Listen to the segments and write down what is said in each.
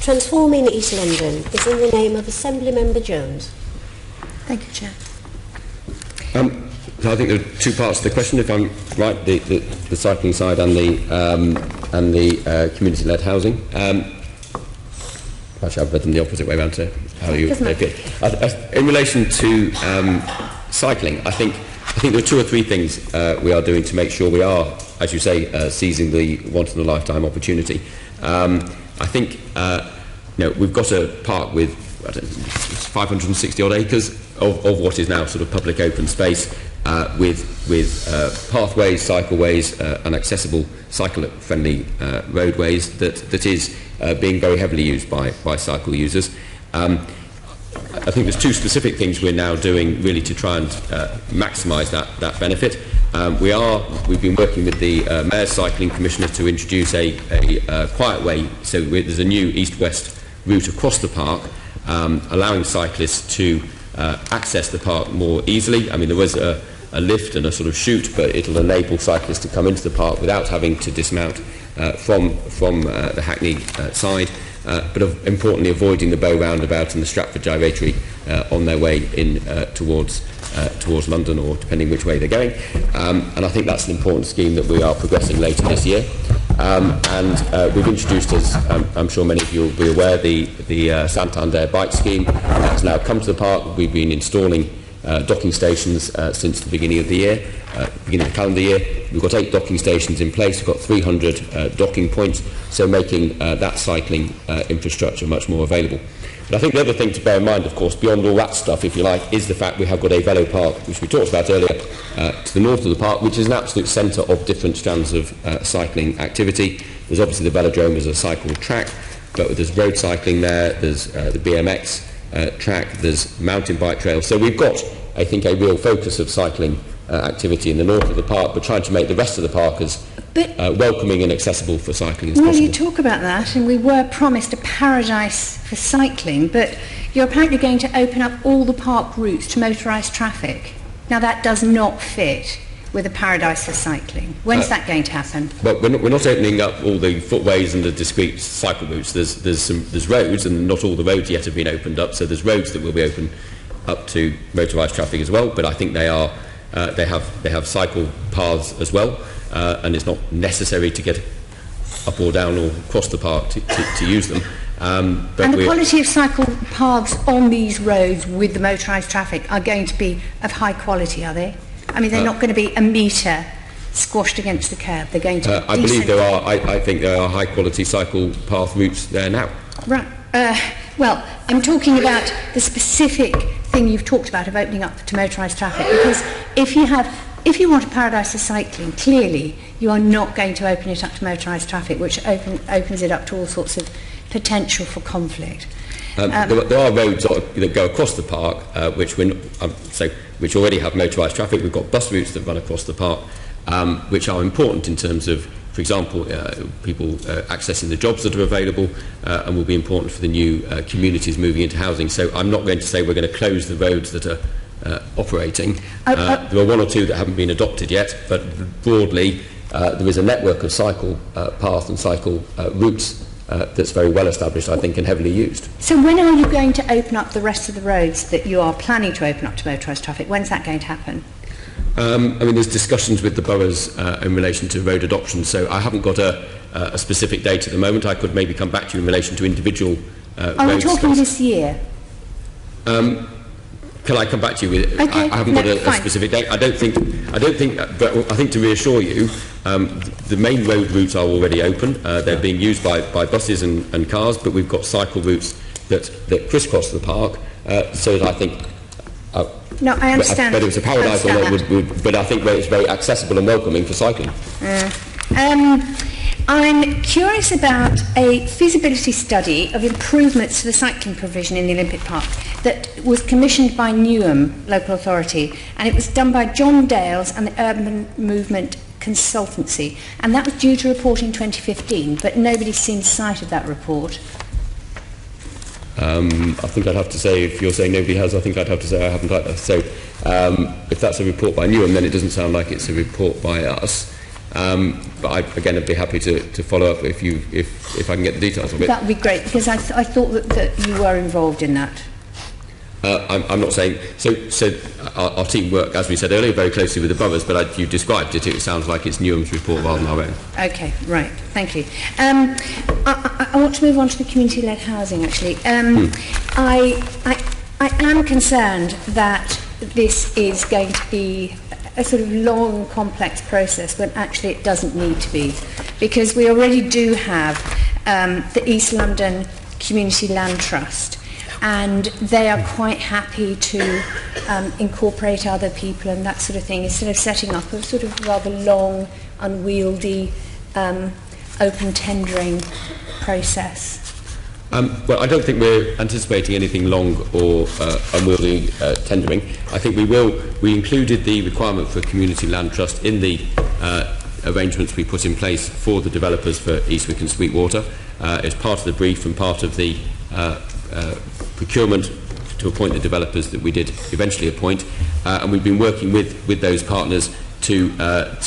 Transforming East London is in the name of Assembly Member Jones. Thank you, Chair. So I think there are two parts to the question, if I'm right, the cycling side and the community-led housing. Actually, I've read them the opposite way around to how you appear. In relation to cycling, I think there are two or three things we are doing to make sure we are, as you say, seizing the once-in-a-lifetime opportunity. I think we've got a park with 560 odd acres of what is now sort of public open space with pathways, cycleways and accessible cycle-friendly roadways that is being very heavily used by cycle users. I think there's two specific things we're now doing really to try and maximise that benefit. We've been working with the Mayor's Cycling Commissioner to introduce a quiet way, so there's a new east-west route across the park, allowing cyclists to access the park more easily. I mean, there was a lift and a sort of chute, but it'll enable cyclists to come into the park without having to dismount from the Hackney side, but importantly avoiding the Bow roundabout and the Stratford gyratory on their way in towards London, or depending which way they're going. And I think that's an important scheme that we are progressing later this year. And we've introduced, as I'm sure many of you will be aware, the Santander bike scheme that's now come to the park. We've been installing docking stations since the beginning of the year, beginning of the calendar year. We've got 8 docking stations in place. We've got 300 docking points, so making that cycling infrastructure much more available. But I think the other thing to bear in mind, of course, beyond all that stuff, if you like, is the fact we have got a velo park, which we talked about earlier, to the north of the park, which is an absolute centre of different strands of cycling activity. There's obviously the velodrome as a cycle track, but there's road cycling there, there's the BMX track, there's mountain bike trails. So we've got, I think, a real focus of cycling activity in the north of the park, but trying to make the rest of the park as welcoming and accessible for cycling as possible. Well, you talk about that, and we were promised a paradise for cycling, but you're apparently going to open up all the park routes to motorised traffic. Now, that does not fit with a paradise for cycling. When's that going to happen? Well, we're not opening up all the footways and the discrete cycle routes. There's roads, and not all the roads yet have been opened up, so there's roads that will be open up to motorised traffic as well, but I think they have cycle paths as well, and it's not necessary to get up or down or across the park to use them. But and the quality of cycle paths on these roads with the motorised traffic are going to be of high quality, are they? I mean, they're not going to be a metre squashed against the curb. They're going to be I believe there are. I think there are high quality cycle path routes there now. Right. Well, I'm talking about the specific thing you've talked about of opening up to motorised traffic, because if you want a paradise for cycling, clearly you are not going to open it up to motorised traffic, which opens it up to all sorts of potential for conflict. There are roads that go across the park, which already have motorised traffic. We've got bus routes that run across the park, which are important in terms of, for example, people accessing the jobs that are available, and will be important for the new communities moving into housing. So I'm not going to say we're going to close the roads that are operating. There are one or two that haven't been adopted yet, but broadly there is a network of cycle paths and cycle routes that's very well established, I think, and heavily used. So when are you going to open up the rest of the roads that you are planning to open up to motorised traffic? When's that going to happen? I mean, there's discussions with the boroughs in relation to road adoption, so I haven't got a specific date at the moment. I could maybe come back to you in relation to individual roads. Are we talking this year? Can I come back to you with? Okay, I haven't got a specific date. I don't think. But I think to reassure you, the main road routes are already open. They're being used by buses and cars, but we've got cycle routes that crisscross the park. So that I think. No, I understand. Whether it's a paradise or not, but I think it's very accessible and welcoming for cycling. I'm curious about a feasibility study of improvements to the cycling provision in the Olympic Park that was commissioned by Newham Local Authority, and it was done by John Dales and the Urban Movement Consultancy, and that was due to report in 2015, but nobody's seen sight of that report. I think I'd have to say, if you're saying nobody has, I think I'd have to say I haven't either. So if that's a report by Newham, then it doesn't sound like it's a report by us. But I'd be happy to follow up if I can get the details of it. That would be great, because I thought that you were involved in that. I'm not saying so. Our team work, as we said earlier, very closely with the boroughs. But you described it. It sounds like it's Newham's report rather than our own. Okay, right. Thank you. I want to move on to the community-led housing. Actually, I am concerned that this is going to be a sort of long, complex process when actually it doesn't need to be, because we already do have the East London Community Land Trust, and they are quite happy to incorporate other people and that sort of thing, instead of setting up a sort of rather long, unwieldy, open tendering process. Well, I don't think we're anticipating anything long or unwieldy tendering. I think we included the requirement for a community land trust in the arrangements we put in place for the developers for Eastwick and Sweetwater. It's part of the brief and part of the procurement to appoint the developers that we did eventually appoint, and we've been working with those partners to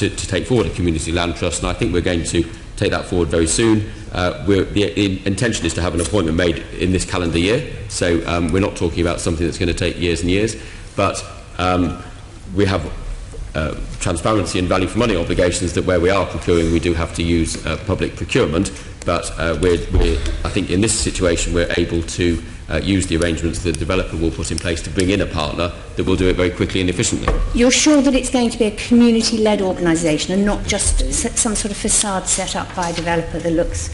take forward a community land trust, and I think we're going to take that forward very soon. The intention is to have an appointment made in this calendar year, so we're not talking about something that's going to take years and years, but we have transparency and value for money obligations that where we are procuring we do have to use public procurement, but I think in this situation we're able to use the arrangements the developer will put in place to bring in a partner that will do it very quickly and efficiently. You're sure that it's going to be a community-led organisation and not just some sort of facade set up by a developer that looks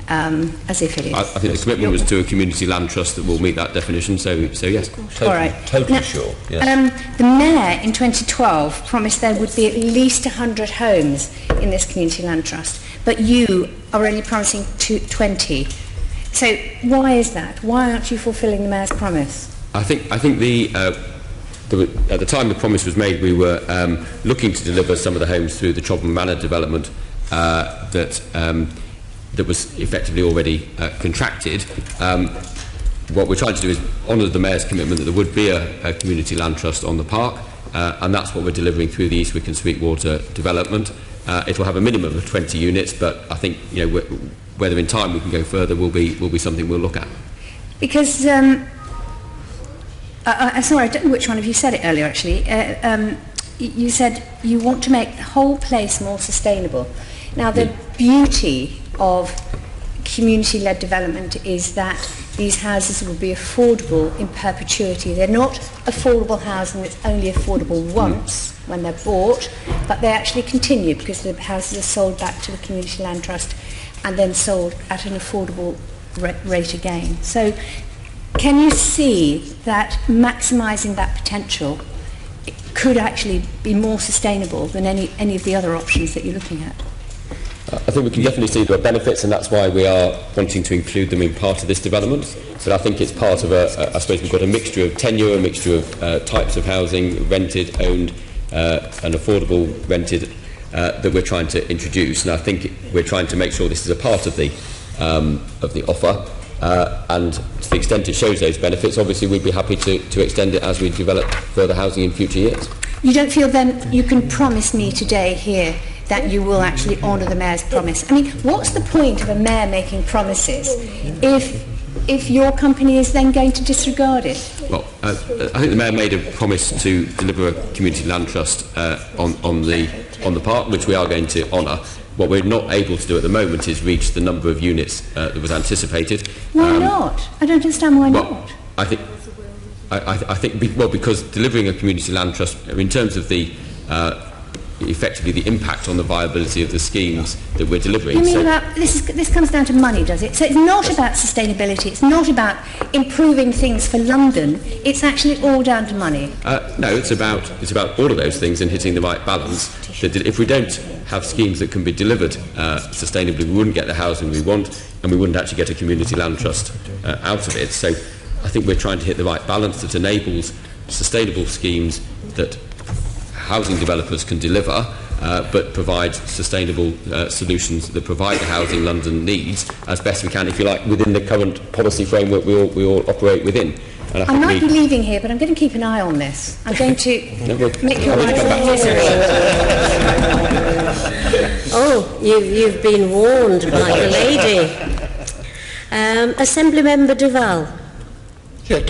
as if it is? I think the commitment was to a community land trust that will meet that definition, so yes. All right. Totally now, sure. Yes. The Mayor in 2012 promised there would be at least 100 homes in this community land trust, but you are only promising 20. So why is that? Why aren't you fulfilling the Mayor's promise? I think at the time the promise was made, we were looking to deliver some of the homes through the Chobham Manor development that was effectively already contracted. What we're trying to do is honour the Mayor's commitment that there would be a community land trust on the park, and that's what we're delivering through the Eastwick and Sweetwater development. It will have a minimum of 20 units, but I think whether in time we can go further will be something we'll look at. Because I'm sorry, I don't know which one of you said it earlier. Actually, you said you want to make the whole place more sustainable. Now, the beauty of community-led development is that these houses will be affordable in perpetuity. They're not affordable housing that's only affordable once when they're bought, but they actually continue because the houses are sold back to the Community Land Trust and then sold at an affordable rate again. So can you see that maximising that potential could actually be more sustainable than any of the other options that you're looking at? I think we can definitely see there are benefits, and that's why we are wanting to include them in part of this development. But I think it's part of I suppose we've got a mixture of tenure, a mixture of types of housing, rented, owned, and affordable rented, that we're trying to introduce. And I think we're trying to make sure this is a part of the offer. And to the extent it shows those benefits, obviously we'd be happy to extend it as we develop further housing in future years. You don't feel then you can promise me today here that you will actually honour the Mayor's promise? I mean, what's the point of a Mayor making promises if your company is then going to disregard it? Well, I think the Mayor made a promise to deliver a community land trust on the park, which we are going to honour. What we're not able to do at the moment is reach the number of units that was anticipated. Why not? I don't understand why not. I think because delivering a community land trust, in terms of the effectively the impact on the viability of the schemes that we're delivering. You mean about this comes down to money, does it? So it's not about sustainability, it's not about improving things for London, it's actually all down to money. No, it's about all of those things and hitting the right balance. If we don't have schemes that can be delivered sustainably, we wouldn't get the housing we want, and we wouldn't actually get a community land trust out of it. So I think we're trying to hit the right balance that enables sustainable schemes that housing developers can deliver, but provide sustainable solutions that provide the housing London needs as best we can, if you like, within the current policy framework we all operate within. And I might be leaving here, but I'm going to keep an eye on this. I'm going to make your life easier. Oh, you've been warned by the lady. Assembly Member Duval.